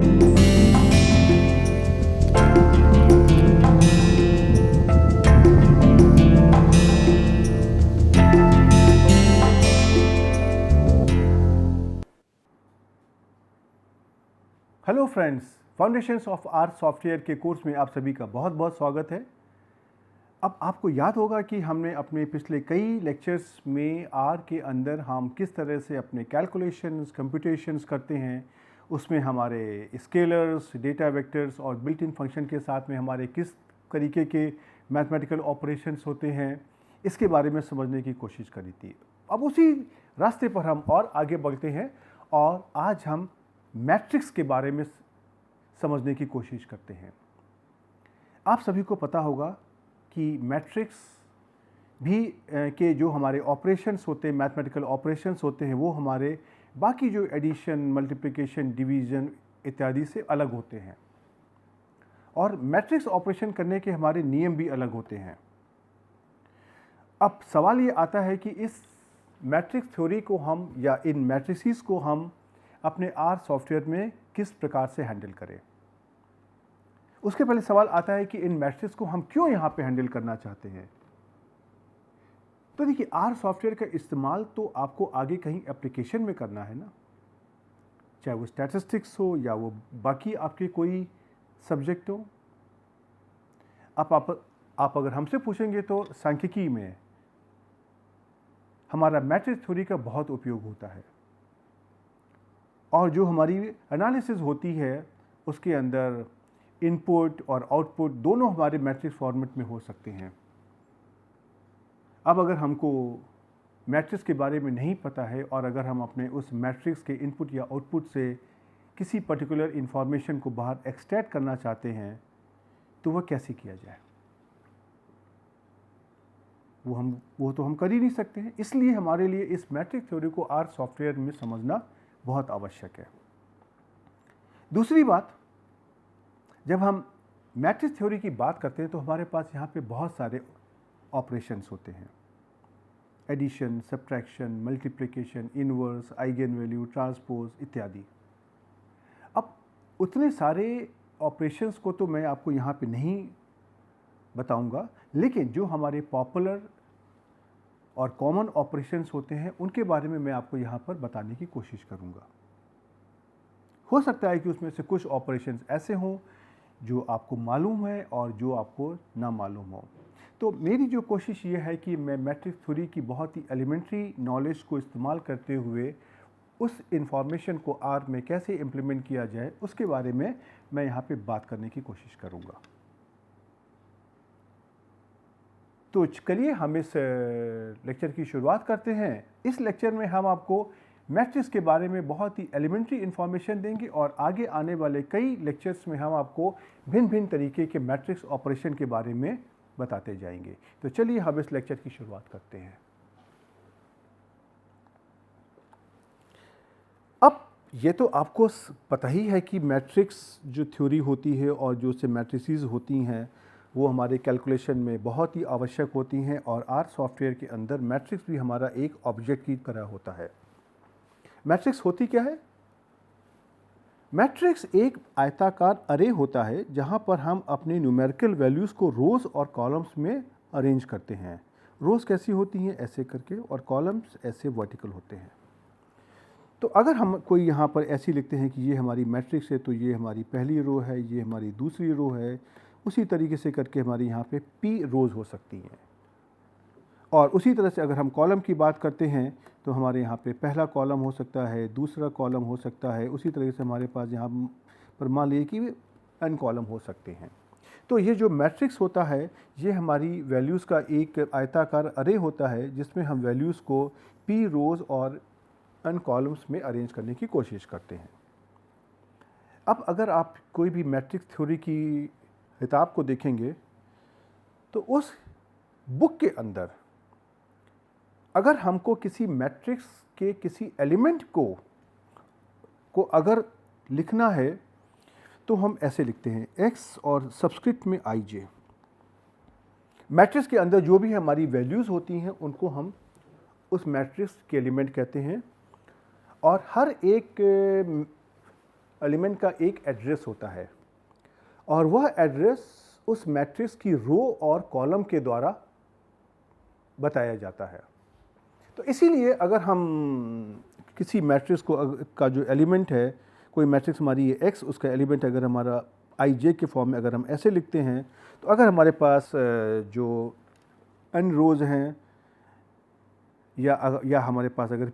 Hello friends, foundations of R software के course में आप सभी का बहुत बहुत स्वागत है। अब आपको याद होगा कि हमने अपने पिछले कई लेक्चर्स में आर के अंदर हम किस तरह से अपने कैलकुलेशंस, कंप्यूटेशंस करते हैं। उसमें हमारे स्केलर्स, डेटा वेक्टर्स और बिल्ट इन फंक्शन के साथ में हमारे किस तरीके के मैथमेटिकल ऑपरेशंस होते हैं, इसके बारे में समझने की कोशिश करी थी। अब उसी रास्ते पर हम और आगे बढ़ते हैं और आज हम मैट्रिक्स के बारे में समझने की कोशिश करते हैं। आप सभी को पता होगा कि मैट्रिक्स भी के जो हमारे ऑपरेशंस होते हैं, मैथमेटिकल ऑपरेशंस होते हैं, वो हमारे बाकी जो एडिशन, मल्टीप्लिकेशन, डिवीज़न इत्यादि से अलग होते हैं और मैट्रिक्स ऑपरेशन करने के हमारे नियम भी अलग होते हैं। अब सवाल ये आता है कि इस मैट्रिक्स थ्योरी को हम या इन मैट्रिसेस को हम अपने आर सॉफ्टवेयर में किस प्रकार से हैंडल करें। उसके पहले सवाल आता है कि इन मैट्रिक्स को हम क्यों यहाँ पे हैंडल करना चाहते हैं। तो देखिए, आर सॉफ्टवेयर का इस्तेमाल तो आपको आगे कहीं एप्लीकेशन में करना है ना, चाहे वो स्टैटिस्टिक्स हो या वो बाकी आपके कोई सब्जेक्ट हो। आप अगर हमसे पूछेंगे तो सांख्यिकी में हमारा मैट्रिक्स थ्योरी का बहुत उपयोग होता है और जो हमारी एनालिसिस होती है उसके अंदर इनपुट और आउटपुट दोनों हमारे मैट्रिक्स फॉर्मेट में हो सकते हैं। अब अगर हमको मैट्रिक्स के बारे में नहीं पता है और अगर हम अपने उस मैट्रिक्स के इनपुट या आउटपुट से किसी पर्टिकुलर इंफॉर्मेशन को बाहर एक्सट्रैक्ट करना चाहते हैं तो वह कैसे किया जाए, वो तो हम कर ही नहीं सकते हैं। इसलिए हमारे लिए इस मैट्रिक्स थ्योरी को आर सॉफ्टवेयर में समझना बहुत आवश्यक है। दूसरी बात, जब हम मैट्रिक्स थ्योरी की बात करते हैं तो हमारे पास यहाँ पे बहुत सारे ऑपरेशंस होते हैं, addition, subtraction, multiplication, inverse, eigen value, transpose इत्यादि। अब उतने सारे ऑपरेशंस को तो मैं आपको यहाँ पे नहीं बताऊँगा, लेकिन जो हमारे पॉपुलर और कॉमन ऑपरेशंस होते हैं उनके बारे में मैं आपको यहाँ पर बताने की कोशिश करूँगा। हो सकता है कि उसमें से कुछ ऑपरेशंस ऐसे हों जो आपको मालूम है और जो आपको ना मालूम हो। तो मेरी जो कोशिश ये है कि मैं मैट्रिक्स थ्योरी की बहुत ही एलिमेंट्री नॉलेज को इस्तेमाल करते हुए उस इंफॉर्मेशन को आर में कैसे इम्प्लीमेंट किया जाए उसके बारे में मैं यहाँ पे बात करने की कोशिश करूँगा। तो चलिए हम इस लेक्चर की शुरुआत करते हैं। इस लेक्चर में हम आपको मैट्रिक्स के बारे में बहुत ही एलिमेंट्री इन्फॉर्मेशन देंगे और आगे आने वाले कई लेक्चर्स में हम आपको भिन्न भिन्न तरीके के मैट्रिक्स ऑपरेशन के बारे में बताते जाएंगे। तो चलिए हम इस लेक्चर की शुरुआत करते हैं। अब ये तो आपको पता ही है कि मैट्रिक्स जो थ्योरी होती है और जो से मैट्रिसेस होती हैं वो हमारे कैलकुलेशन में बहुत ही आवश्यक होती हैं और आर सॉफ्टवेयर के अंदर मैट्रिक्स भी हमारा एक ऑब्जेक्ट की तरह होता है। मैट्रिक्स होती क्या है? मैट्रिक्स एक आयताकार अरे होता है जहां पर हम अपने न्यूमेरिकल वैल्यूज़ को रोज़ और कॉलम्स में अरेंज करते हैं। रोज़ कैसी होती हैं, ऐसे करके, और कॉलम्स ऐसे वर्टिकल होते हैं। तो अगर हम कोई यहाँ पर ऐसी लिखते हैं कि ये हमारी मैट्रिक्स है, तो ये हमारी पहली रो है, ये हमारी दूसरी रो है, उसी तरीके से करके हमारी यहाँ पे पी रोज़ हो सकती हैं। और उसी तरह से अगर हम कॉलम की बात करते हैं तो हमारे यहाँ पे पहला कॉलम हो सकता है, दूसरा कॉलम हो सकता है, उसी तरीके से हमारे पास यहाँ पर मान लीजिए कि n कॉलम हो सकते हैं। तो ये जो मैट्रिक्स होता है ये हमारी वैल्यूज़ का एक आयताकार अरे होता है जिसमें हम वैल्यूज़ को p रोज़ और n कॉलम्स में अरेंज करने की कोशिश करते हैं। अब अगर आप कोई भी मैट्रिक्स थ्योरी की किताब को देखेंगे तो उस बुक के अंदर अगर हमको किसी मैट्रिक्स के किसी एलिमेंट को अगर लिखना है तो हम ऐसे लिखते हैं, x और सबस्क्रिप्ट में ij। मैट्रिक्स के अंदर जो भी हमारी वैल्यूज़ होती हैं उनको हम उस मैट्रिक्स के एलिमेंट कहते हैं और हर एक एलिमेंट का एक एड्रेस होता है और वह एड्रेस उस मैट्रिक्स की रो और कॉलम के द्वारा बताया जाता है। तो इसीलिए अगर हम किसी मैट्रिक्स को का जो एलिमेंट है, कोई मैट्रिक्स हमारी ये एक्स, उसका एलिमेंट अगर हमारा आई जे के फॉर्म में अगर हम ऐसे लिखते हैं, तो अगर हमारे पास जो n रोज़ हैं या हमारे पास अगर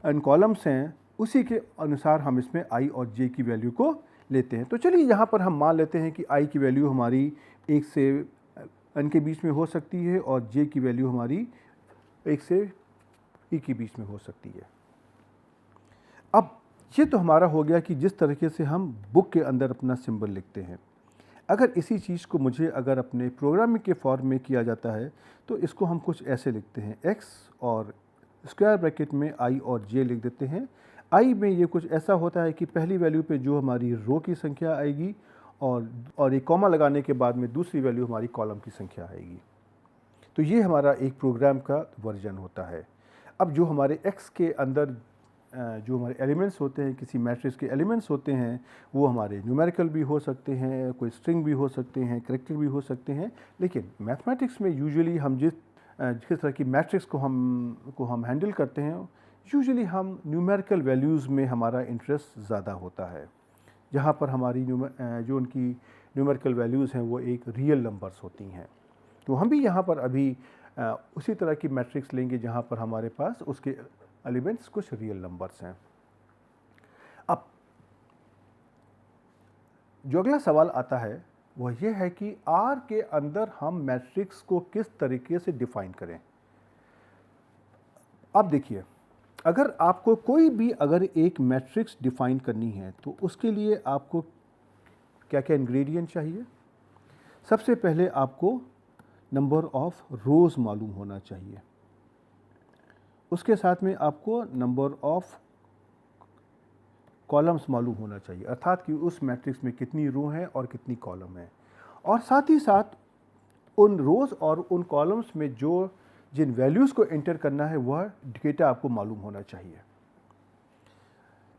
n कॉलम्स हैं, उसी के अनुसार हम इसमें i और j की वैल्यू को लेते हैं। तो चलिए यहाँ पर हम मान लेते हैं कि i की वैल्यू हमारी 1 से n के बीच में हो सकती है और j की वैल्यू हमारी 1 से e के बीच में हो सकती है। अब ये तो हमारा हो गया कि जिस तरीके से हम बुक के अंदर अपना सिंबल लिखते हैं। अगर इसी चीज़ को मुझे अगर अपने प्रोग्रामिंग के फॉर्म में किया जाता है, तो इसको हम कुछ ऐसे लिखते हैं, x और स्क्वायर ब्रैकेट में i और j लिख देते हैं। i में ये कुछ ऐसा होता है कि पहली वैल्यू पे जो हमारी रो की संख्या आएगी और एक कॉमा लगाने के बाद में दूसरी वैल्यू हमारी कॉलम की संख्या आएगी। तो ये हमारा एक प्रोग्राम का वर्जन होता है। अब जो हमारे x के अंदर जो हमारे एलिमेंट्स होते हैं, किसी मैट्रिक्स के एलिमेंट्स होते हैं, वो हमारे न्यूमेरिकल भी हो सकते हैं, कोई स्ट्रिंग भी हो सकते हैं, कैरेक्टर भी हो सकते हैं। लेकिन मैथमेटिक्स में यूजुअली हम जिस तरह की मैट्रिक्स को हम हैंडल करते हैं, यूजुअली हम न्यूमेरिकल वैल्यूज़ में हमारा इंटरेस्ट ज़्यादा होता है, जहाँ पर हमारी जो उनकी न्यूमेरिकल वैल्यूज़ हैं वो एक रियल नंबर्स होती हैं। तो हम भी यहाँ पर अभी उसी तरह की मैट्रिक्स लेंगे जहाँ पर हमारे पास उसके एलिमेंट्स कुछ रियल नंबर्स हैं। अब जो अगला सवाल आता है वह यह है कि R के अंदर हम मैट्रिक्स को किस तरीके से डिफाइन करें। अब देखिए, अगर आपको कोई भी अगर एक मैट्रिक्स डिफाइन करनी है तो उसके लिए आपको क्या क्या इंग्रेडिएंट चाहिए। सबसे पहले आपको नंबर ऑफ रोज़ मालूम होना चाहिए, उसके साथ में आपको नंबर ऑफ कॉलम्स मालूम होना चाहिए, अर्थात कि उस मैट्रिक्स में कितनी रो हैं और कितनी कॉलम है, और साथ ही साथ उन रोज़ और उन कॉलम्स में जिन वैल्यूज़ को एंटर करना है वह डेटा आपको मालूम होना चाहिए।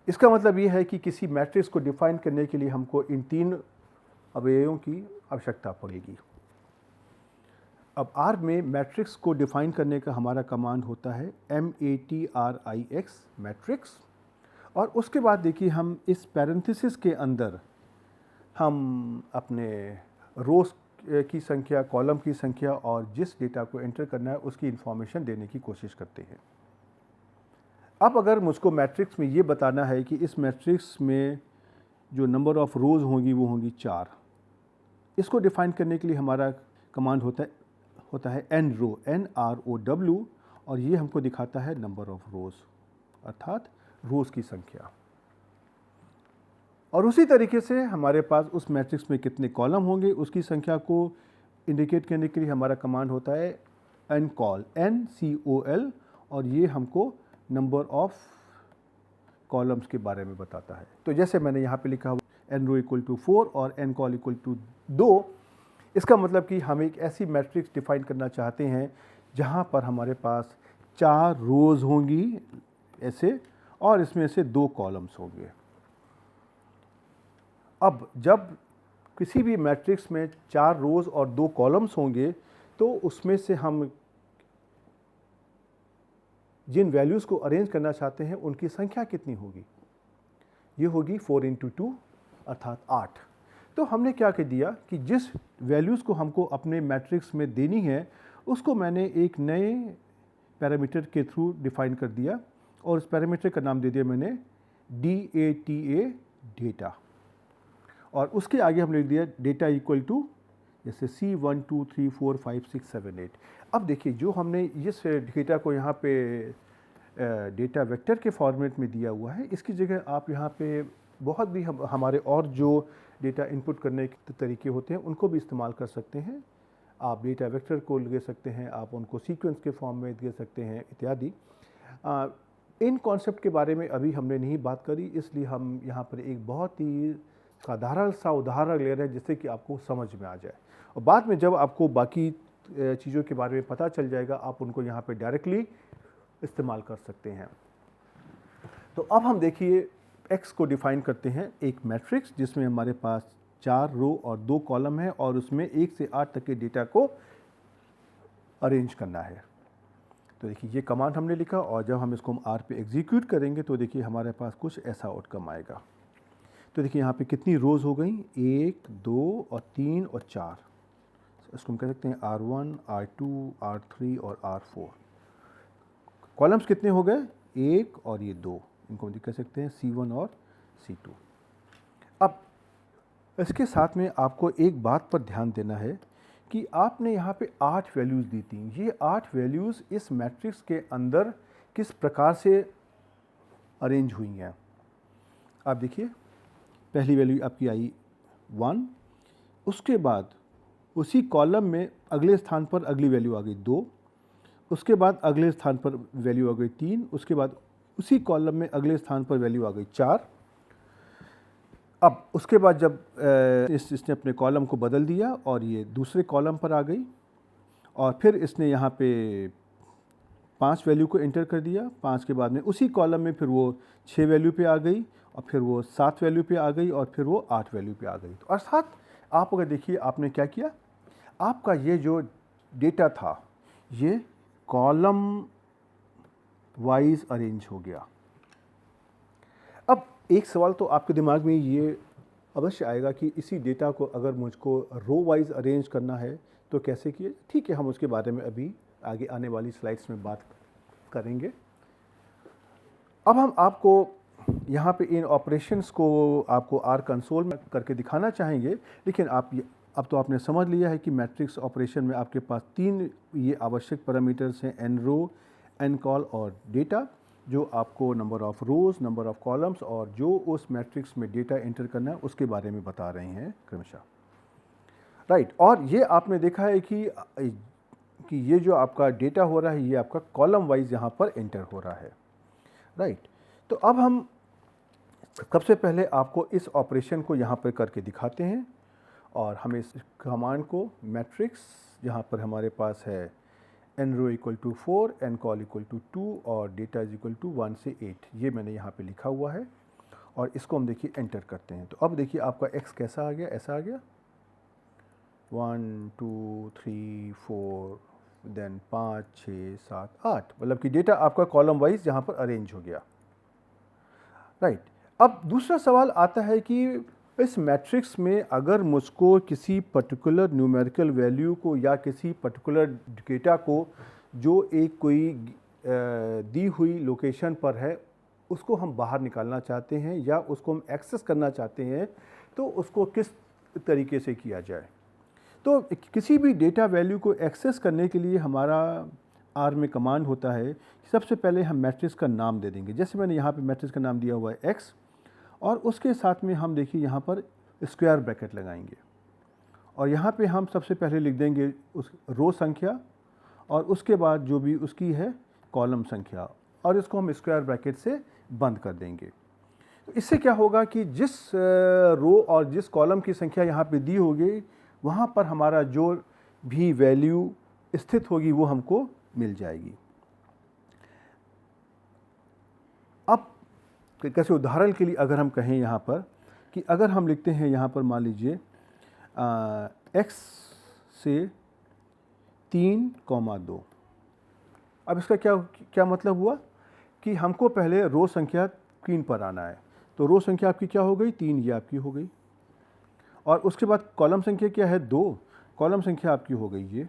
इसका मतलब ये है कि किसी मैट्रिक्स को डिफाइन करने के लिए हमको इन 3 अवयवों की आवश्यकता पड़ेगी। अब R में मैट्रिक्स को डिफाइन करने का हमारा कमांड होता है matrix मैट्रिक्स, और उसके बाद देखिए हम इस पैरेंथेसिस के अंदर हम अपने रोज़ की संख्या, कॉलम की संख्या और जिस डेटा को एंटर करना है उसकी इंफॉर्मेशन देने की कोशिश करते हैं। अब अगर मुझको मैट्रिक्स में ये बताना है कि इस मैट्रिक्स में जो नंबर ऑफ़ रोज़ होंगी वो होंगी 4, इसको डिफ़ाइन करने के लिए हमारा कमांड होता है nrow, NROW, और ये हमको दिखाता है नंबर ऑफ़ रोज़, अर्थात रोज़ की संख्या। और उसी तरीके से हमारे पास उस मैट्रिक्स में कितने कॉलम होंगे उसकी संख्या को इंडिकेट करने के लिए हमारा कमांड होता है ncol, NCOL, और ये हमको नंबर ऑफ़ कॉलम्स के बारे में बताता है। तो जैसे मैंने यहाँ पे लिखा हुआ nrow = 4 और ncol = 2, इसका मतलब कि हम एक ऐसी मैट्रिक्स डिफाइन करना चाहते हैं जहाँ पर हमारे पास 4 रोज़ होंगी ऐसे, और इसमें से 2 कॉलम्स होंगे। अब जब किसी भी मैट्रिक्स में 4 रोज़ और 2 कॉलम्स होंगे तो उसमें से हम जिन वैल्यूज़ को अरेंज करना चाहते हैं उनकी संख्या कितनी होगी, ये होगी 4 × 2 अर्थात 8। तो हमने क्या कर दिया कि जिस वैल्यूज़ को हमको अपने मैट्रिक्स में देनी है उसको मैंने एक नए पैरामीटर के थ्रू डिफ़ाइन कर दिया, और उस पैरामीटर का नाम दे दिया मैंने DATA, डेटा, और उसके आगे हमने लिख दिया डेटा इक्वल टू जैसे C1 2 3 4 5 6 7 8। अब देखिए जो हमने इस डेटा को यहाँ पे डेटा वेक्टर के फॉर्मेट में दिया हुआ है, इसकी जगह आप यहाँ पे बहुत भी हमारे और जो डेटा इनपुट करने के तरीके होते हैं उनको भी इस्तेमाल कर सकते हैं। आप डेटा वेक्टर को ले सकते हैं, आप उनको सीक्वेंस के फॉर्म में दे सकते हैं इत्यादि। इन कॉन्सेप्ट के बारे में अभी हमने नहीं बात करी, इसलिए हम यहाँ पर एक बहुत ही साधारण सा उदाहरण ले रहे हैं जिससे कि आपको समझ में आ जाए, और बाद में जब आपको बाकी चीज़ों के बारे में पता चल जाएगा आप उनको यहाँ पे डायरेक्टली इस्तेमाल कर सकते हैं। तो अब हम देखिए एक्स को डिफाइन करते हैं एक मैट्रिक्स जिसमें हमारे पास 4 रो और 2 कॉलम है और उसमें 1 से 8 तक के डेटा को अरेंज करना है। तो देखिए ये कमांड हमने लिखा और जब हम इसको आर पे एग्जीक्यूट करेंगे तो देखिए हमारे पास कुछ ऐसा आउटकम आएगा। तो देखिए यहाँ पे कितनी रोज़ हो गई, 1, 2 और 3 और 4। इसको हम कह सकते हैं R1, R2, R3 और R4। कॉलम्स कितने हो गए, 1 और ये 2, इनको हम कह सकते हैं C1 और C2। अब इसके साथ में आपको एक बात पर ध्यान देना है कि आपने यहाँ पे 8 वैल्यूज़ दी थी। ये 8 वैल्यूज़ इस मैट्रिक्स के अंदर किस प्रकार से अरेंज हुई हैं। आप देखिए पहली वैल्यू आपकी आई 1, उसके बाद उसी कॉलम में अगले स्थान पर अगली वैल्यू आ गई 2, उसके बाद अगले स्थान पर वैल्यू आ गई 3, उसके बाद उसी कॉलम में अगले स्थान पर वैल्यू आ गई 4। अब उसके बाद जब इसने अपने कॉलम को बदल दिया और ये दूसरे कॉलम पर आ गई और फिर इसने यहाँ पे 5 वैल्यू को एंटर कर दिया। 5 के बाद में उसी कॉलम में फिर वो 6 वैल्यू पे आ गई और फिर वो 7 वैल्यू पे आ गई और फिर वो 8 वैल्यू पे आ गई। तो अर्थात आप अगर देखिए आपने क्या किया, आपका ये जो डेटा था ये कॉलम वाइज अरेंज हो गया। अब एक सवाल तो आपके दिमाग में ये अवश्य आएगा कि इसी डेटा को अगर मुझको रो वाइज अरेंज करना है तो कैसे किए। ठीक है, हम उसके बारे में अभी आगे आने वाली स्लाइड्स में बात करेंगे। अब हम आपको यहाँ पे इन ऑपरेशंस को आपको आर कंसोल में करके दिखाना चाहेंगे, लेकिन अब तो आपने समझ लिया है कि मैट्रिक्स ऑपरेशन में आपके पास 3 ये आवश्यक पैरामीटर्स हैं, एन रो, एन कॉल और डेटा, जो आपको number of rows, number of columns और जो उस मैट्रिक्स में डेटा एंटर करना है उसके बारे में बता रहे हैं क्रमशः। राइट, और ये आपने देखा है कि ये जो आपका डेटा हो रहा है ये आपका कॉलम वाइज यहाँ पर एंटर हो रहा है। राइट, तो अब हम सबसे पहले आपको इस ऑपरेशन को यहाँ पर करके दिखाते हैं और हमें इस कमांड को मैट्रिक्स जहाँ पर हमारे पास है n row equal to 4, n col equal to 2 और डेटा इज इक्वल टू 1 से 8, ये मैंने यहाँ पे लिखा हुआ है और इसको हम देखिए एंटर करते हैं। तो अब देखिए आपका x कैसा आ गया, ऐसा आ गया 1 2 3 4 देन 5 6 7 8, मतलब कि डेटा आपका कॉलम वाइज यहाँ पर अरेंज हो गया। राइट, अब दूसरा सवाल आता है कि इस मैट्रिक्स में अगर मुझको किसी पर्टिकुलर न्यूमेरिकल वैल्यू को या किसी पर्टिकुलर डेटा को जो एक कोई दी हुई लोकेशन पर है उसको हम बाहर निकालना चाहते हैं या उसको हम एक्सेस करना चाहते हैं, तो उसको किस तरीके से किया जाए। तो किसी भी डेटा वैल्यू को एक्सेस करने के लिए हमारा आर में कमांड होता है, सबसे पहले हम मैट्रिक्स का नाम दे देंगे। जैसे मैंने यहाँ पे मैट्रिक्स का नाम दिया हुआ है x और उसके साथ में हम देखिए यहाँ पर स्क्वायर ब्रैकेट लगाएंगे और यहाँ पे हम सबसे पहले लिख देंगे उस रो संख्या और उसके बाद जो भी उसकी है कॉलम संख्या और इसको हम स्क्वायर ब्रैकेट से बंद कर देंगे। तो इससे क्या होगा कि जिस रो और जिस कॉलम की संख्या यहाँ पे दी होगी वहाँ पर हमारा जो भी वैल्यू स्थित होगी वो हमको मिल जाएगी। अब कैसे उदाहरण के लिए अगर हम कहें यहाँ पर कि अगर हम लिखते हैं यहाँ पर मान लीजिए x से 3,2, अब इसका क्या मतलब हुआ कि हमको पहले रो संख्या 3 पर आना है। तो रो संख्या आपकी क्या हो गई, 3, ये आपकी हो गई और उसके बाद कॉलम संख्या क्या है, 2, कॉलम संख्या आपकी हो गई ये।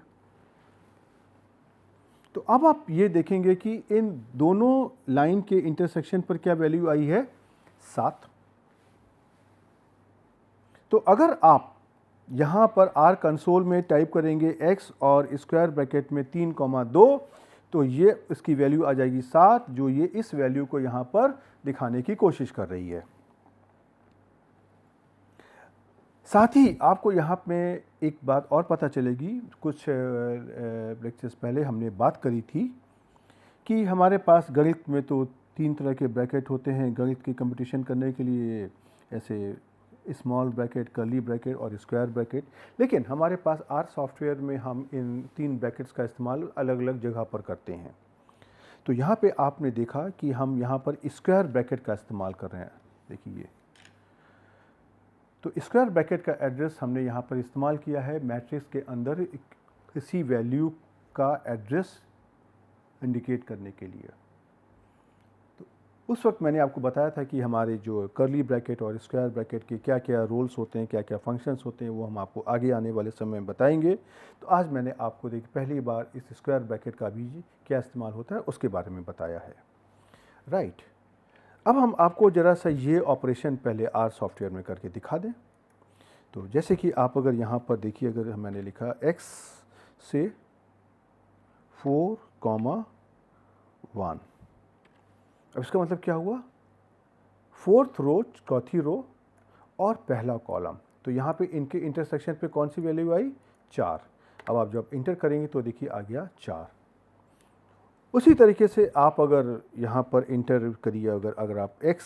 तो अब आप ये देखेंगे कि इन दोनों लाइन के इंटरसेक्शन पर क्या वैल्यू आई है, 7। तो अगर आप यहाँ पर आर कंसोल में टाइप करेंगे x और स्क्वायर ब्रैकेट में 3,2 तो ये इसकी वैल्यू आ जाएगी 7, जो ये इस वैल्यू को यहाँ पर दिखाने की कोशिश कर रही है। साथ ही आपको यहाँ में एक बात और पता चलेगी, कुछ लेक्चर्स पहले हमने बात करी थी कि हमारे पास गणित में तो 3 तरह के ब्रैकेट होते हैं गणित की कंपटीशन करने के लिए, ऐसे स्मॉल ब्रैकेट, कर्ली ब्रैकेट और स्क्वायर ब्रैकेट। लेकिन हमारे पास आर सॉफ्टवेयर में हम इन 3 ब्रैकेट्स का इस्तेमाल अलग अलग जगह पर करते हैं। तो यहाँ पे आपने देखा कि हम यहाँ पर स्क्वायर ब्रैकेट का इस्तेमाल कर रहे हैं। देखिए ये, तो स्क्वायर ब्रैकेट का एड्रेस हमने यहाँ पर इस्तेमाल किया है मैट्रिक्स के अंदर किसी वैल्यू का एड्रेस इंडिकेट करने के लिए। तो उस वक्त मैंने आपको बताया था कि हमारे जो कर्ली ब्रैकेट और स्क्वायर ब्रैकेट के क्या क्या रोल्स होते हैं, क्या क्या फंक्शंस होते हैं, वो हम आपको आगे आने वाले समय में बताएंगे। तो आज मैंने आपको देखिए पहली बार इस स्क्वायर ब्रैकेट का भी क्या इस्तेमाल होता है उसके बारे में बताया है, राइट। अब हम आपको ज़रा सा ये ऑपरेशन पहले आर सॉफ्टवेयर में करके दिखा दें। तो जैसे कि आप अगर यहाँ पर देखिए, अगर मैंने लिखा x से 4,1, अब इसका मतलब क्या हुआ, फोर्थ रो, चौथी रो और पहला कॉलम, तो यहाँ पे इनके इंटरसेक्शन पे कौन सी वैल्यू आई, 4। अब आप जब इंटर करेंगे तो देखिए आ गया 4। उसी तरीके से आप अगर यहाँ पर इंटर करिए, अगर आप x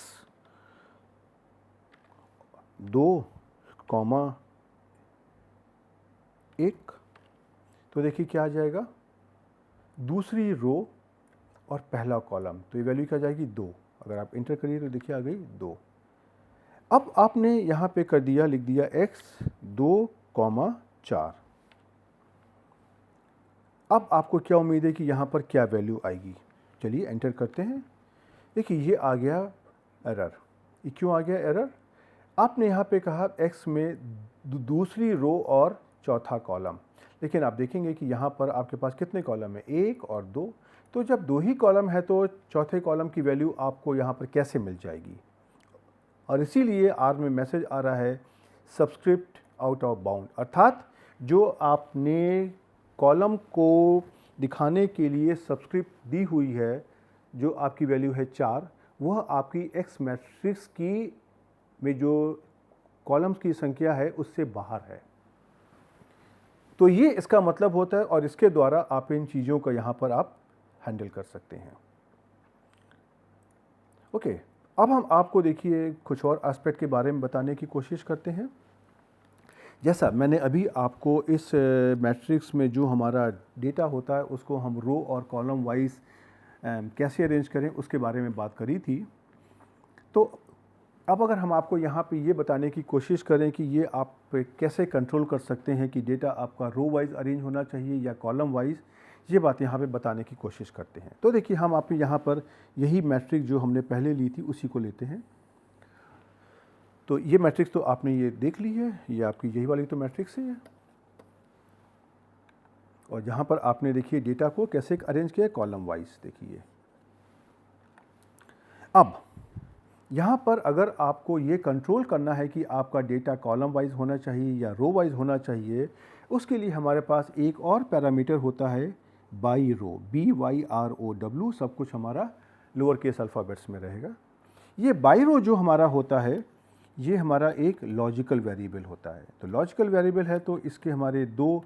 2,1, तो देखिए क्या आ जाएगा, दूसरी रो और पहला कॉलम, तो ये वैल्यू क्या जाएगी 2। अगर आप इंटर करिए तो देखिए आ गई 2। अब आपने यहाँ पे कर दिया, लिख दिया x 2,4। अब आपको क्या उम्मीद है कि यहाँ पर क्या वैल्यू आएगी, चलिए एंटर करते हैं। देखिए ये आ गया एरर। ये क्यों आ गया एरर, आपने यहाँ पे कहा x में दूसरी रो और चौथा कॉलम, लेकिन आप देखेंगे कि यहाँ पर आपके पास कितने कॉलम है, 1 और 2। तो जब 2 ही कॉलम है तो चौथे कॉलम की वैल्यू आपको यहाँ पर कैसे मिल जाएगी, और इसीलिए आर में मैसेज आ रहा है सबस्क्रिप्ट आउट ऑफ बाउंड, अर्थात जो आपने कॉलम को दिखाने के लिए सबस्क्रिप्ट दी हुई है, जो आपकी वैल्यू है 4, वह आपकी एक्स मैट्रिक्स की में जो कॉलम्स की संख्या है उससे बाहर है। तो ये इसका मतलब होता है, और इसके द्वारा आप इन चीज़ों को यहाँ पर आप हैंडल कर सकते हैं। ओके, अब हम आपको देखिए कुछ और एस्पेक्ट के बारे में बताने की कोशिश करते हैं। जैसा मैंने अभी आपको इस मैट्रिक्स में जो हमारा डेटा होता है उसको हम रो और कॉलम वाइज कैसे अरेंज करें उसके बारे में बात करी थी। तो अब अगर हम आपको यहाँ पे ये बताने की कोशिश करें कि ये आप कैसे कंट्रोल कर सकते हैं कि डेटा आपका रो वाइज अरेंज होना चाहिए या कॉलम वाइज, ये बात यहाँ पे बताने की कोशिश करते हैं। तो देखिए हम आप यहाँ पर यही मैट्रिक्स जो हमने पहले ली थी उसी को लेते हैं। तो ये मैट्रिक्स तो आपने ये देख ली है, ये आपकी यही वाली तो मैट्रिक्स है, और जहाँ पर आपने देखिए डेटा को कैसे अरेंज किया कॉलम वाइज। देखिए अब यहाँ पर अगर आपको ये कंट्रोल करना है कि आपका डेटा कॉलम वाइज होना चाहिए या रो वाइज होना चाहिए, उसके लिए हमारे पास एक और पैरामीटर होता है बाई रो, BYROW, सब कुछ हमारा लोअर केस अल्फ़ाबेट्स में रहेगा। ये बाई रो जो हमारा होता है ये हमारा एक लॉजिकल वेरिएबल होता है। तो लॉजिकल वेरिएबल है तो इसके हमारे 2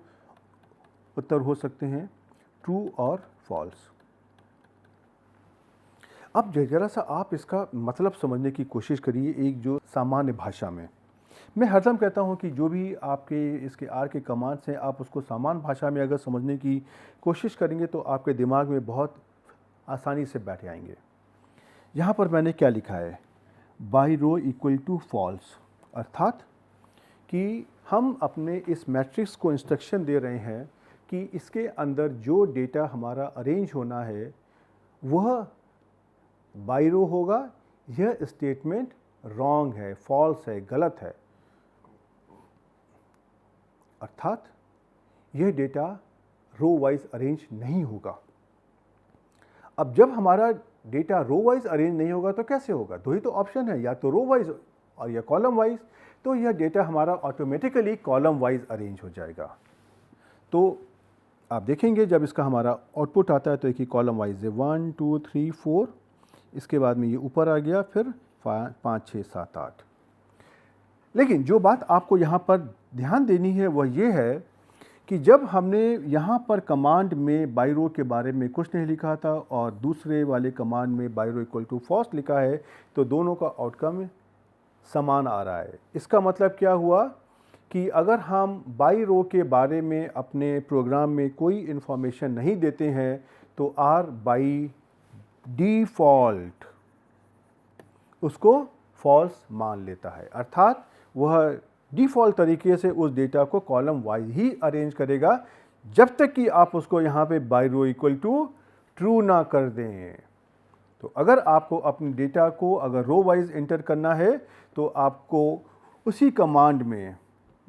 उत्तर हो सकते हैं, ट्रू और फॉल्स। अब जरा सा आप इसका मतलब समझने की कोशिश करिए एक जो सामान्य भाषा में। मैं हरदम कहता हूं कि जो भी आपके इसके आर के कमांड्स हैं आप उसको सामान्य भाषा में अगर समझने की कोशिश करेंगे तो आपके दिमाग में बहुत आसानी से बैठ आएंगे। यहाँ पर मैंने क्या लिखा है, by row equal to false, अर्थात कि हम अपने इस मैट्रिक्स को इंस्ट्रक्शन दे रहे हैं कि इसके अंदर जो डेटा हमारा अरेंज होना है वह बाई रो होगा। यह स्टेटमेंट रॉन्ग है, फॉल्स है, गलत है, अर्थात यह डेटा रो वाइज अरेंज नहीं होगा। अब जब हमारा डेटा रो वाइज अरेंज नहीं होगा तो कैसे होगा, 2 ही तो ऑप्शन है, या तो रो वाइज और या कॉलम वाइज। तो यह डेटा हमारा ऑटोमेटिकली कॉलम वाइज अरेंज हो जाएगा। तो आप देखेंगे जब इसका हमारा आउटपुट आता है तो एक ही कॉलम वाइज है, 1 2 3 4, इसके बाद में ये ऊपर आ गया, फिर 5 6 7 8। लेकिन जो बात आपको यहाँ पर ध्यान देनी है वह ये है कि जब हमने यहाँ पर कमांड में बाई रो के बारे में कुछ नहीं लिखा था और दूसरे वाले कमांड में by row equal to false लिखा है, तो दोनों का आउटकम समान आ रहा है। इसका मतलब क्या हुआ कि अगर हम बाई रो के बारे में अपने प्रोग्राम में कोई इन्फॉर्मेशन नहीं देते हैं तो आर बाई डिफ़ॉल्ट उसको फॉल्स मान लेता है, अर्थात वह डिफ़ॉल्ट तरीके से उस डेटा को कॉलम वाइज ही अरेंज करेगा जब तक कि आप उसको यहाँ पे by row equal to true ना कर दें। तो अगर आपको अपने डेटा को अगर रो वाइज एंटर करना है तो आपको उसी कमांड में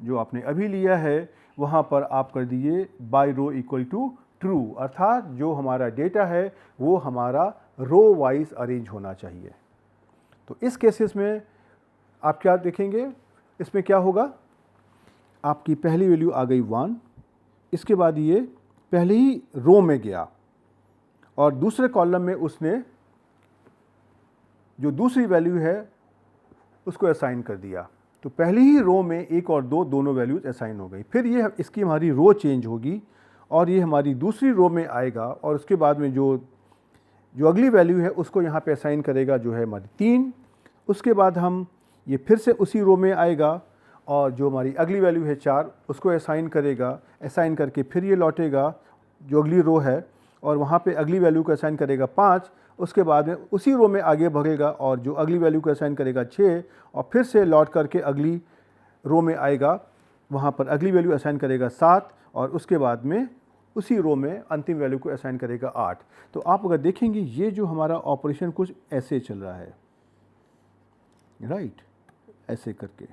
जो आपने अभी लिया है वहाँ पर आप कर दिए by row equal to true, अर्थात जो हमारा डेटा है वो हमारा रो वाइज अरेंज होना चाहिए। तो इस केसेस में आप क्या देखेंगे, इसमें क्या होगा, आपकी पहली वैल्यू आ गई 1, इसके बाद ये पहले ही रो में गया और दूसरे कॉलम में उसने जो दूसरी वैल्यू है उसको असाइन कर दिया। तो पहली ही रो में 1 और 2 दोनों वैल्यूज असाइन हो गई। फिर ये इसकी हमारी रो चेंज होगी और ये हमारी दूसरी रो में आएगा और उसके बाद में जो अगली वैल्यू है उसको यहाँ पे असाइन करेगा जो है हमारी 3। उसके बाद हम ये फिर से उसी रो में आएगा और जो हमारी अगली वैल्यू है 4 उसको असाइन करेगा, असाइन करके फिर ये लौटेगा जो अगली रो है और वहाँ पे अगली वैल्यू को असाइन करेगा 5। उसके बाद में उसी रो में आगे बढ़ेगा और जो अगली वैल्यू को असाइन करेगा 6 और फिर से लौट करके अगली रो में आएगा, वहाँ पर अगली वैल्यू असाइन करेगा 7 और उसके बाद में उसी रो में अंतिम वैल्यू को असाइन करेगा 8। तो आप अगर देखेंगे ये जो हमारा ऑपरेशन कुछ ऐसे चल रहा है, राइट, ऐसे करके।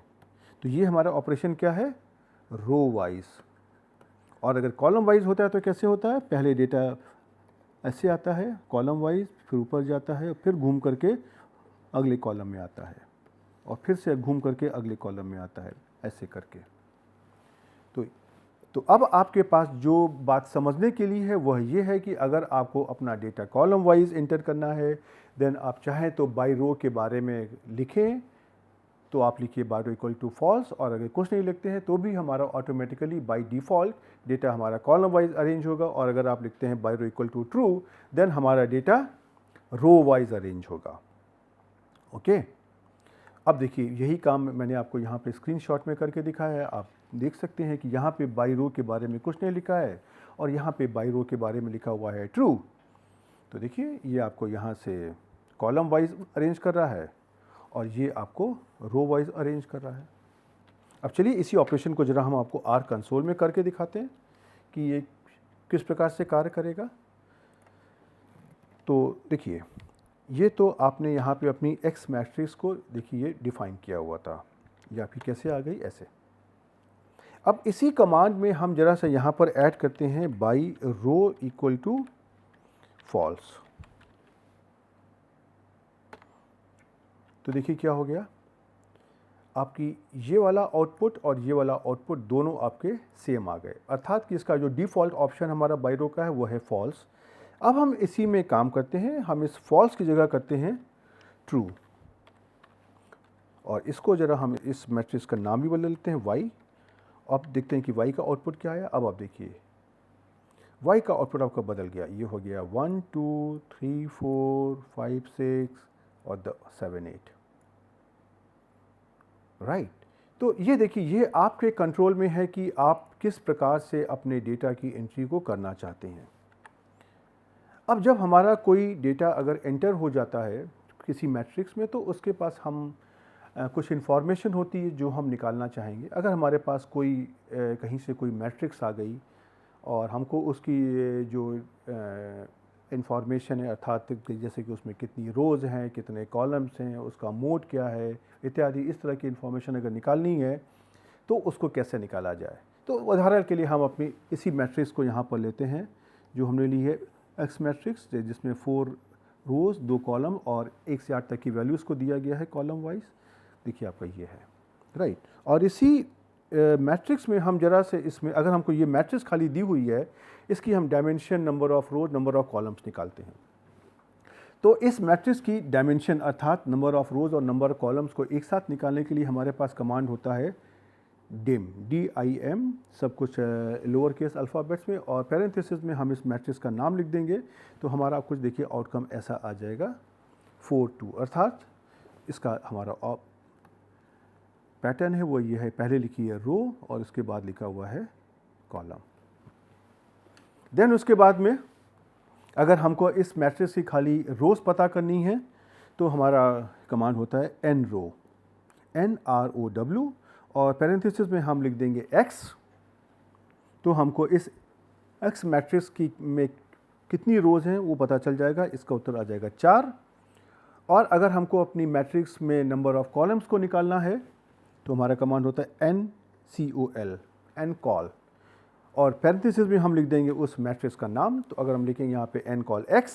तो ये हमारा ऑपरेशन क्या है, रो वाइज। और अगर कॉलम वाइज होता है तो कैसे होता है, पहले डेटा ऐसे आता है कॉलम वाइज, फिर ऊपर जाता है, फिर घूम करके अगले कॉलम में आता है और फिर से घूम करके अगले कॉलम में आता है, ऐसे करके। तो अब आपके पास जो बात समझने के लिए है वह ये है कि अगर आपको अपना डेटा कॉलम वाइज एंटर करना है देन आप चाहें तो बाय रो के बारे में लिखें तो आप लिखिए by row equal to false, और अगर कुछ नहीं लिखते हैं तो भी हमारा ऑटोमेटिकली बाय डिफ़ॉल्ट डेटा हमारा कॉलम वाइज अरेंज होगा, और अगर आप लिखते हैं by row equal to true then हमारा डेटा रो वाइज अरेंज होगा। ओके, अब देखिए यही काम मैंने आपको यहाँ पे स्क्रीनशॉट में करके दिखाया है। आप देख सकते हैं कि यहाँ पे बाय रो के बारे में कुछ नहीं लिखा है और यहाँ पे बाय रो के बारे में लिखा हुआ है ट्रू। तो देखिए ये आपको यहाँ से कॉलम वाइज अरेंज कर रहा है और ये आपको रो वाइज अरेंज कर रहा है। अब चलिए इसी ऑपरेशन को जरा हम आपको आर कंसोल में करके दिखाते हैं कि ये किस प्रकार से कार्य करेगा। तो देखिए ये तो आपने यहाँ पे अपनी एक्स मैट्रिक्स को देखिए डिफाइन किया हुआ था, या फिर कैसे आ गई ऐसे। अब इसी कमांड में हम जरा सा यहाँ पर ऐड करते हैं by row equal to false. तो देखिए क्या हो गया, आपकी ये वाला आउटपुट और ये वाला आउटपुट दोनों आपके सेम आ गए, अर्थात कि इसका जो डिफ़ॉल्ट ऑप्शन हमारा बाय रो का है वो है फॉल्स। अब हम इसी में काम करते हैं, हम इस फॉल्स की जगह करते हैं ट्रू, और इसको जरा हम इस मैट्रिक्स का नाम भी बदल लेते हैं y। अब देखते हैं कि y का आउटपुट क्या आया। अब आप देखिए y का आउटपुट आपका बदल गया, ये हो गया 1 2 3 4 5 6 और 7 8, राइट। तो ये देखिए ये आपके कंट्रोल में है कि आप किस प्रकार से अपने डेटा की एंट्री को करना चाहते हैं। अब जब हमारा कोई डेटा अगर एंटर हो जाता है किसी मैट्रिक्स में तो उसके पास हम कुछ इन्फॉर्मेशन होती है जो हम निकालना चाहेंगे। अगर हमारे पास कोई कहीं से कोई मैट्रिक्स आ गई और हमको उसकी जो इन्फॉर्मेशन है, अर्थात जैसे कि उसमें कितनी रोज़ हैं, कितने कॉलम्स हैं, उसका मोड क्या है इत्यादि, इस तरह की इन्फॉर्मेशन अगर निकालनी है तो उसको कैसे निकाला जाए। तो उदाहरण के लिए हम अपनी इसी मैट्रिक्स को यहाँ पर लेते हैं जो हमने ली है एक्स मैट्रिक्स, जिसमें 4 रोज़ 2 कॉलम और 1 से 8 तक की वैल्यूज़ को दिया गया है कॉलम वाइज। देखिए आपका ये है, राइट। और इसी मैट्रिक्स में हम जरा से इसमें अगर हमको ये मैट्रिक्स खाली दी हुई है इसकी हम dimension, number of rows, number of columns निकालते हैं। तो इस मैट्रिक्स की डायमेंशन अर्थात नंबर ऑफ़ रोज और नंबर ऑफ़ कॉलम्स को एक साथ निकालने के लिए हमारे पास कमांड होता है डिम, DIM, सब कुछ लोअर केस अल्फ़ाबेट्स में, और पैरेंथेसिस में हम इस मैट्रिक्स का नाम लिख देंगे। तो हमारा कुछ देखिए आउटकम ऐसा आ जाएगा 4 2, अर्थात इसका हमारा पैटर्न है वो ये है, पहले लिखी है रो और उसके बाद लिखा हुआ है कॉलम। देन उसके बाद में अगर हमको इस मैट्रिक्स की खाली रोज़ पता करनी है तो हमारा कमांड होता है nrow, NROW, और पैरेंथेसिस में हम लिख देंगे x। तो हमको इस x मैट्रिक्स की में कितनी रोज़ हैं वो पता चल जाएगा। इसका उत्तर आ जाएगा 4। और अगर हमको अपनी मैट्रिक्स में नंबर ऑफ़ कॉलम्स को निकालना है तो हमारा कमांड होता है ncol, ncol, और पैरेंथेसिस में हम लिख देंगे उस मैट्रिक्स का नाम। तो अगर हम लिखेंगे यहाँ पे ncol x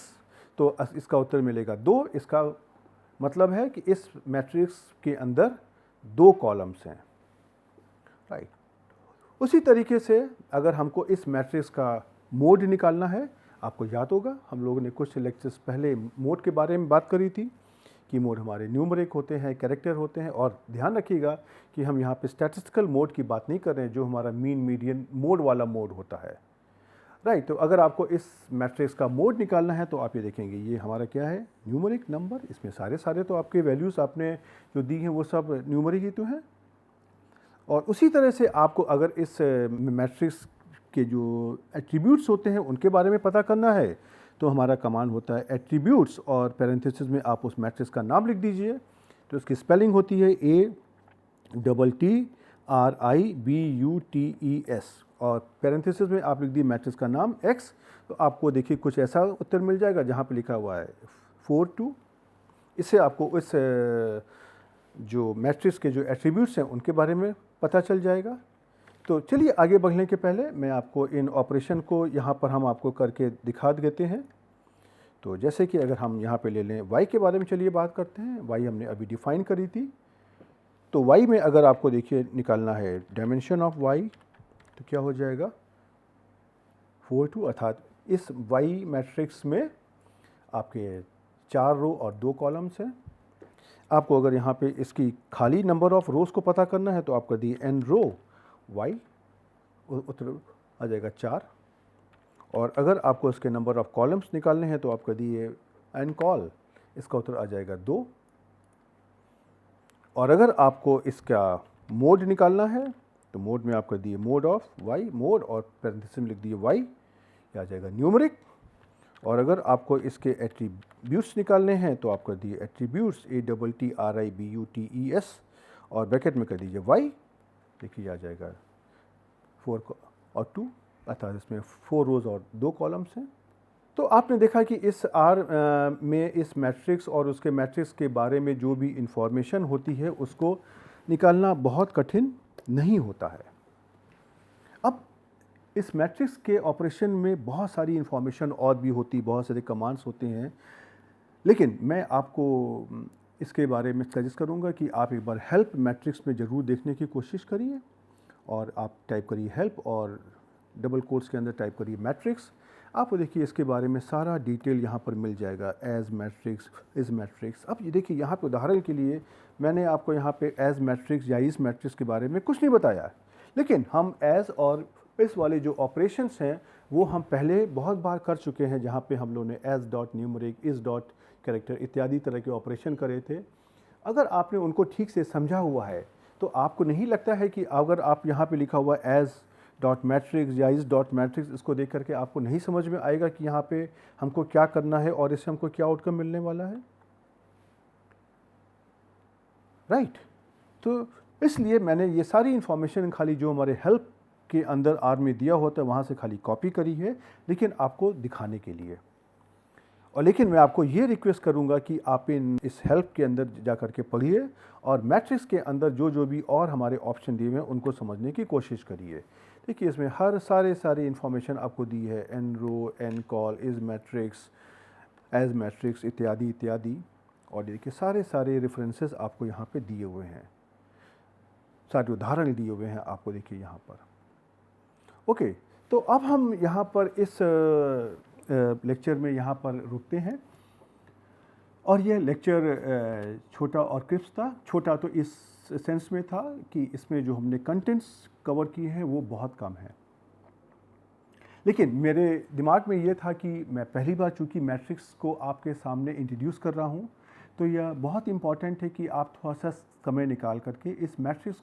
तो इसका उत्तर मिलेगा 2। इसका मतलब है कि इस मैट्रिक्स के अंदर 2 कॉलम्स हैं, राइट। उसी तरीके से अगर हमको इस मैट्रिक्स का मोड निकालना है, आपको याद होगा हम लोगों ने कुछ लेक्चर्स पहले मोड के बारे में बात करी थी कि मोड हमारे न्यूमरिक होते हैं, कैरेक्टर होते हैं, और ध्यान रखिएगा कि हम यहाँ पे स्टैटिस्टिकल मोड की बात नहीं कर रहे हैं जो हमारा मीन मीडियन मोड वाला मोड होता है, राइट। तो अगर आपको इस मैट्रिक्स का मोड निकालना है तो आप ये देखेंगे ये हमारा क्या है, न्यूमरिक नंबर। इसमें सारे तो आपके वैल्यूज़ आपने जो दी हैं वो सब न्यूमरिक ही तो हैं। और उसी तरह से आपको अगर इस मैट्रिक्स के जो एट्रीब्यूट्स होते हैं उनके बारे में पता करना है तो हमारा कमांड होता है एट्रीब्यूट्स, और पैरेंथेसिस में आप उस मैट्रिक्स का नाम लिख दीजिए। तो इसकी स्पेलिंग होती है ATTRIBUTES, और पैरेंथेसिस में आप लिख दिए मैट्रिक्स का नाम x। तो आपको देखिए कुछ ऐसा उत्तर मिल जाएगा जहाँ पे लिखा हुआ है 4 2। इससे आपको इस जो मैट्रिक्स के जो एट्रीब्यूट्स हैं उनके बारे में पता चल जाएगा। तो चलिए आगे बढ़ने के पहले मैं आपको इन ऑपरेशन को यहाँ पर हम आपको करके दिखा देते हैं। तो जैसे कि अगर हम यहाँ पे ले लें y के बारे में, चलिए बात करते हैं। y हमने अभी डिफ़ाइन करी थी। तो y में अगर आपको देखिए निकालना है डायमेंशन ऑफ y तो क्या हो जाएगा 4 2, अर्थात इस y मैट्रिक्स में आपके 4 रो और 2 कॉलम्स हैं। आपको अगर यहाँ पे इसकी खाली नंबर ऑफ़ रोज़ को पता करना है तो आप कर दिए nrow y, उत्तर आ जाएगा 4। और अगर आपको इसके नंबर ऑफ़ कॉलम्स निकालने हैं तो आप कर दिए ncol, इसका उत्तर आ जाएगा 2। और अगर आपको इसका मोड निकालना है तो मोड में आप कर दिए मोड ऑफ y, मोड, और पैरेंथेसिस में लिख दिए y, ये आ जाएगा न्यूमरिक। और अगर आपको इसके एट्रीब्यूट्स निकालने हैं तो आप कर दिए एट्रीब्यूट्स ATTRIBUTES, और ब्रैकेट में कर दीजिए y। देखिए आ जाएगा 4 और 2, अर्थात इसमें 4 रोज़ और 2 कॉलम्स हैं। तो आपने देखा कि इस R में इस मैट्रिक्स और उसके मैट्रिक्स के बारे में जो भी इंफॉर्मेशन होती है उसको निकालना बहुत कठिन नहीं होता है। अब इस मैट्रिक्स के ऑपरेशन में बहुत सारी इंफॉर्मेशन और भी होती, बहुत सारे कमांड्स होते हैं, लेकिन मैं आपको इसके बारे में सजेस्ट करूंगा कि आप एक बार हेल्प मैट्रिक्स में ज़रूर देखने की कोशिश करिए। और आप टाइप करिए हेल्प और डबल कोट्स के अंदर टाइप करिए मैट्रिक्स। आपको देखिए इसके बारे में सारा डिटेल यहाँ पर मिल जाएगा, एज मैट्रिक्स, इज मैट्रिक्स। अब ये देखिए यहाँ पे उदाहरण के लिए मैंने आपको यहाँ पे एज मैट्रिक्स या इस मैट्रिक्स के बारे में कुछ नहीं बताया, लेकिन हम एज और इस वाले जो ऑपरेशंस हैं वो हम पहले बहुत बार कर चुके हैं, जहाँ पे हम लोगों ने as dot numeric, is dot character इत्यादि तरह के ऑपरेशन करे थे। अगर आपने उनको ठीक से समझा हुआ है तो आपको नहीं लगता है कि अगर आप यहाँ पे लिखा हुआ एज डॉट मैट्रिक्स या इस डॉट मैट्रिक्स, इसको देख करके आपको नहीं समझ में आएगा कि यहाँ पे हमको क्या करना है और इससे हमको क्या आउटकम मिलने वाला है, राइट। तो इसलिए मैंने ये सारी इन्फॉर्मेशन खाली जो हमारे हेल्प के अंदर आर में दिया होता है वहाँ से खाली कॉपी करी है, लेकिन आपको दिखाने के लिए। और लेकिन मैं आपको ये रिक्वेस्ट करूंगा कि आप इस हेल्प के अंदर जा कर के पढ़िए और मैट्रिक्स के अंदर जो जो भी और हमारे ऑप्शन दिए हुए हैं उनको समझने की कोशिश करिए। देखिए इसमें हर सारी इन्फॉर्मेशन आपको दी है, nrow, ncol, is matrix, as matrix इत्यादि इत्यादि। और देखिए सारे रेफरेंसेस आपको यहाँ पे दिए हुए हैं, सारे उदाहरण दिए हुए हैं आपको, देखिए यहाँ पर। ओके, तो अब हम यहाँ पर इस लेक्चर में यहाँ पर रुकते हैं। और यह लेक्चर छोटा और क्रिस्प था। छोटा तो इस सेंस में था कि इसमें जो हमने कंटेंट्स कवर किए हैं वो बहुत कम है, लेकिन मेरे दिमाग में ये था कि मैं पहली बार चूँकि मैट्रिक्स को आपके सामने इंट्रोड्यूस कर रहा हूँ, तो यह बहुत इम्पॉर्टेंट है कि आप थोड़ा सा समय निकाल करके इस मैट्रिक्स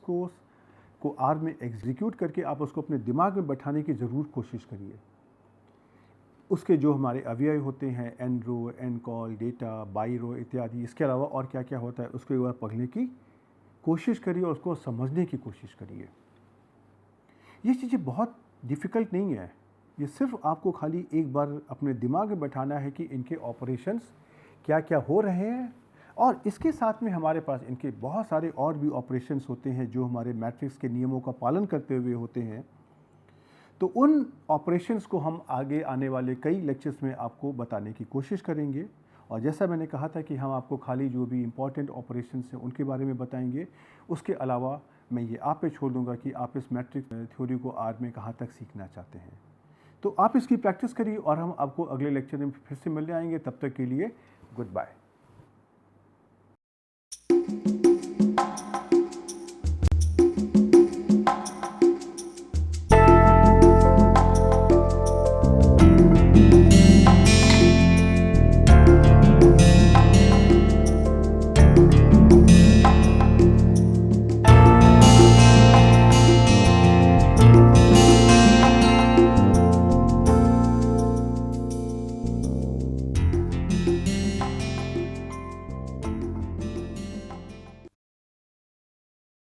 को आर में एग्जीक्यूट करके आप उसको अपने दिमाग में बैठाने की ज़रूर कोशिश करिए। उसके जो हमारे अवयव होते हैं n row, n col, data, by row इत्यादि, इसके अलावा और क्या क्या होता है उसको एक बार पढ़ने की कोशिश करिए और उसको समझने की कोशिश करिए। ये चीज़ें बहुत डिफ़िकल्ट नहीं है, ये सिर्फ आपको खाली एक बार अपने दिमाग में बैठाना है कि इनके ऑपरेशंस क्या क्या हो रहे हैं, और इसके साथ में हमारे पास इनके बहुत सारे और भी ऑपरेशंस होते हैं जो हमारे मैट्रिक्स के नियमों का पालन करते हुए होते हैं। तो उन ऑपरेशंस को हम आगे आने वाले कई लेक्चर्स में आपको बताने की कोशिश करेंगे। और जैसा मैंने कहा था कि हम आपको खाली जो भी इम्पॉर्टेंट ऑपरेशंस हैं उनके बारे में बताएंगे, उसके अलावा मैं ये आप पे छोड़ दूंगा कि आप इस मैट्रिक्स थ्योरी को आर में कहाँ तक सीखना चाहते हैं। तो आप इसकी प्रैक्टिस करिए और हम आपको अगले लेक्चर में फिर से मिलने आएंगे। तब तक के लिए गुड बाय।